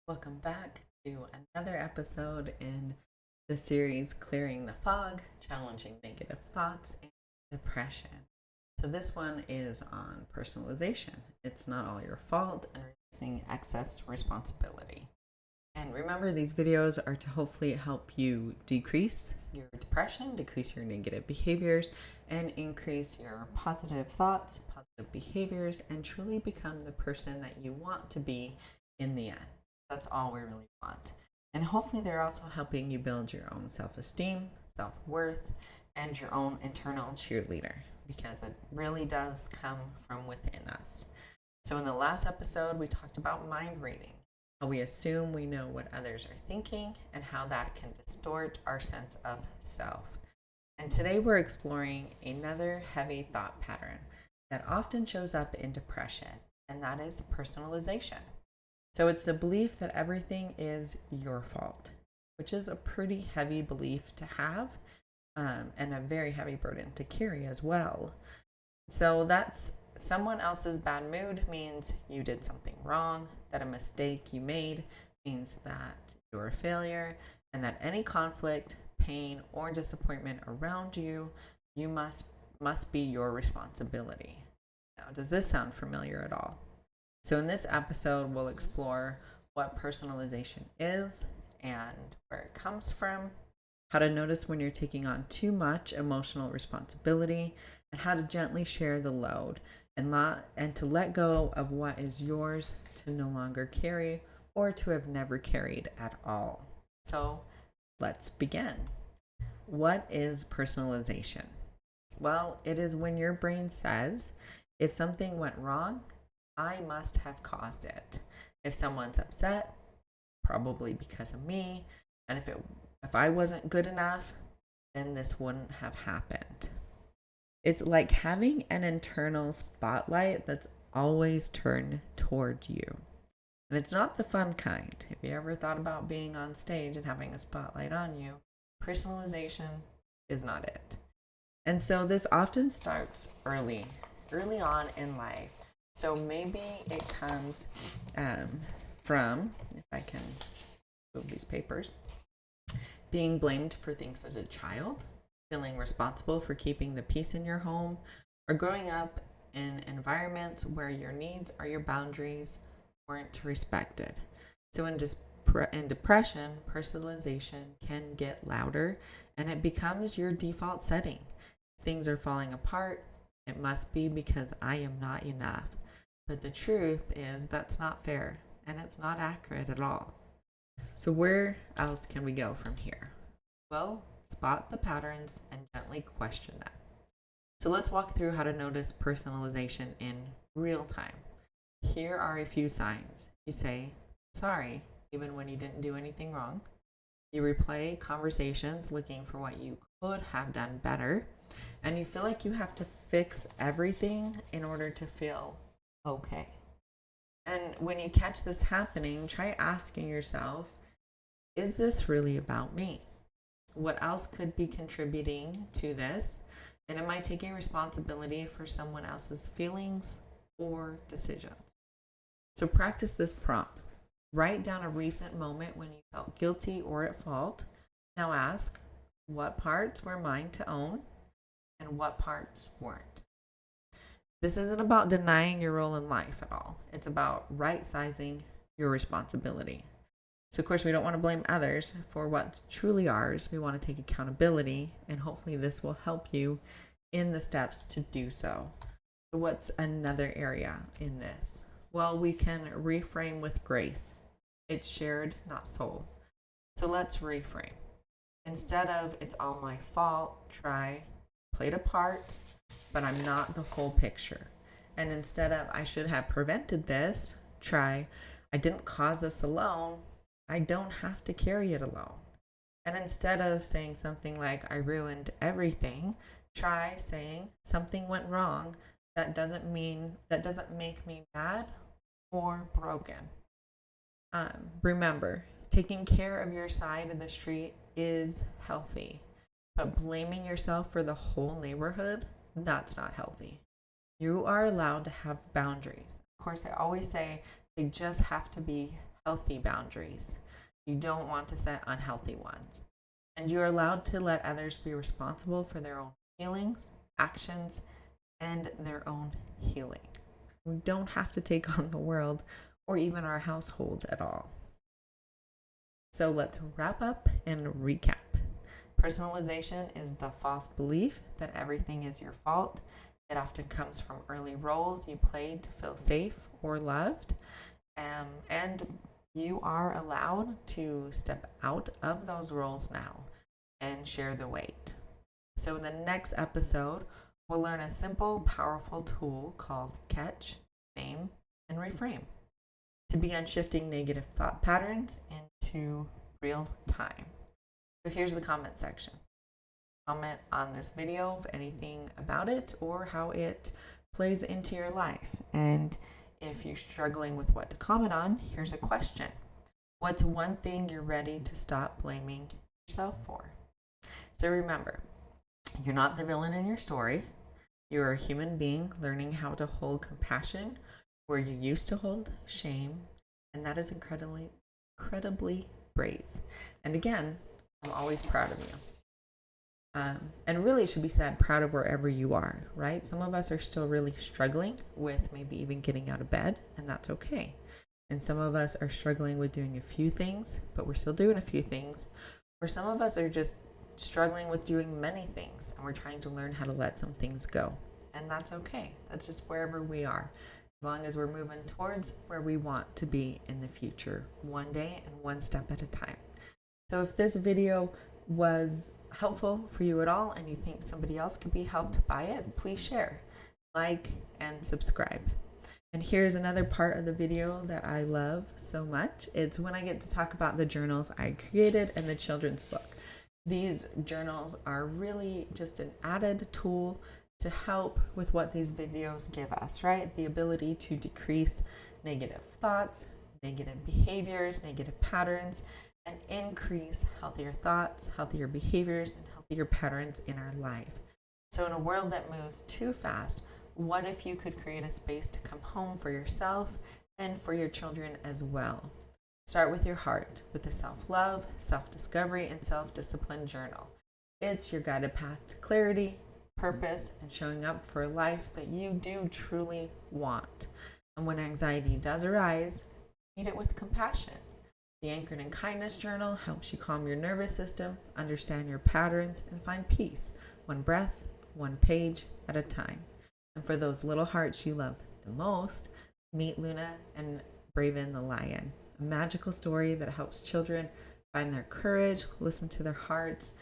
Welcome back to another episode in the series Clearing the Fog, Challenging Negative Thoughts and Depression. So, this one is on personalization. It's not all your fault and releasing excess responsibility. And remember, these videos are to hopefully help you decrease your depression, decrease your negative behaviors, and increase your positive thoughts, positive behaviors, and truly become the person that you want to be in the end. That's all we really want. And hopefully, they're also helping you build your own self esteem, self worth, and your own internal cheerleader because it really does come from within us. So, in the last episode, we talked about mind reading, how we assume we know what others are thinking, and how that can distort our sense of self. And today, we're exploring another heavy thought pattern that often shows up in depression, and that is personalization. So it's the belief that everything is your fault, which is a pretty heavy belief to have, and a very heavy burden to carry as well. So that's someone else's bad mood means you did something wrong, that a mistake you made means that you're a failure, and that any conflict, pain, or disappointment around you, you must be your responsibility. Now, does this sound familiar at all? So, in this episode, we'll explore what personalization is and where it comes from, how to notice when you're taking on too much emotional responsibility, and how to gently share the load and to let go of what is yours to no longer carry or to have never carried at all. So, let's begin. What is personalization? Well, it is when your brain says, if something went wrong, I must have caused it. If someone's upset, probably because of me, and if I wasn't good enough, then this wouldn't have happened. It's like having an internal spotlight that's always turned toward you. And it's not the fun kind. If you ever thought about being on stage and having a spotlight on you, personalization is not it. And so this often starts early on in life. So maybe it comes from, if I can move these papers, being blamed for things as a child, feeling responsible for keeping the peace in your home, or growing up in environments where your needs or your boundaries weren't respected. So in depression, personalization can get louder and it becomes your default setting. If things are falling apart, it must be because I am not enough. But the truth is that's not fair and it's not accurate at all. So where else can we go from here? Well, spot the patterns and gently question them. So let's walk through how to notice personalization in real time. Here are a few signs. You say, sorry, even when you didn't do anything wrong. You replay conversations looking for what you could have done better. And you feel like you have to fix everything in order to feel okay. And when you catch this happening, try asking yourself, is this really about me? What else could be contributing to this? And am I taking responsibility for someone else's feelings or decisions? So practice this prompt. Write down a recent moment when you felt guilty or at fault. Now ask, what parts were mine to own and what parts weren't? This isn't about denying your role in life at all. It's about right sizing your responsibility. So, of course, we don't want to blame others for what's truly ours. We want to take accountability, and hopefully, this will help you in the steps to do so. So, what's another area in this? Well, we can reframe with grace. It's shared, not sold. So, let's reframe. Instead of it's all my fault, try played a part, but I'm not the whole picture. And instead of I should have prevented this, try I didn't cause this alone. I don't have to carry it alone. And instead of saying something like I ruined everything, try saying something went wrong. That doesn't make me bad or broken. Remember, taking care of your side of the street is healthy, but blaming yourself for the whole neighborhood, that's not healthy. You are allowed to have boundaries. Of course, I always say they just have to be healthy boundaries. You don't want to set unhealthy ones. And you're allowed to let others be responsible for their own feelings, actions, and their own healing. We don't have to take on the world or even our household at all. So let's wrap up and recap. Personalization is the false belief that everything is your fault. It often comes from early roles you played to feel safe or loved. And you are allowed to step out of those roles now and share the weight. So in the next episode, we'll learn a simple, powerful tool called Catch, Name, and Reframe to begin shifting negative thought patterns into real time. So here's the comment section. Comment on this video if anything about it or how it plays into your life. And if you're struggling with what to comment on, here's a question. What's one thing you're ready to stop blaming yourself for? So remember, you're not the villain in your story. You're a human being learning how to hold compassion where you used to hold shame. And that is incredibly brave. And again, I'm always proud of you. And really, it should be said, proud of wherever you are, right? Some of us are still really struggling with maybe even getting out of bed, and that's okay. And some of us are struggling with doing a few things, but we're still doing a few things. Or some of us are just struggling with doing many things, and we're trying to learn how to let some things go. And that's okay. That's just wherever we are, as long as we're moving towards where we want to be in the future, one day and one step at a time. So if this video was helpful for you at all and you think somebody else could be helped by it, please share, like, and subscribe. And here's another part of the video that I love so much. It's when I get to talk about the journals I created and the children's book. These journals are really just an added tool to help with what these videos give us, right? The ability to decrease negative thoughts, negative behaviors, negative patterns, and increase healthier thoughts, healthier behaviors, and healthier patterns in our life. So in a world that moves too fast, what if you could create a space to come home for yourself and for your children as well? Start with your heart, with a self-love, self-discovery, and self-discipline journal. It's your guided path to clarity, purpose, and showing up for a life that you do truly want. And when anxiety does arise, meet it with compassion. The Anchored in Kindness journal helps you calm your nervous system, understand your patterns, and find peace, one breath, one page at a time. And for those little hearts you love the most, meet Luna and Bravion the lion, a magical story that helps children find their courage, listen to their hearts,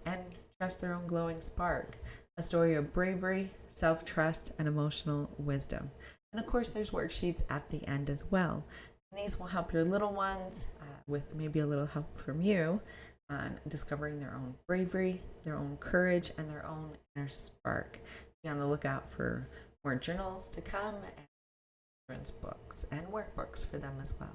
and trust their own glowing spark. A story of bravery, self-trust, and emotional wisdom. And of course, there's worksheets at the end as well. And these will help your little ones, with maybe a little help from you, on discovering their own bravery, their own courage, and their own inner spark. Be on the lookout for more journals to come and children's books and workbooks for them as well.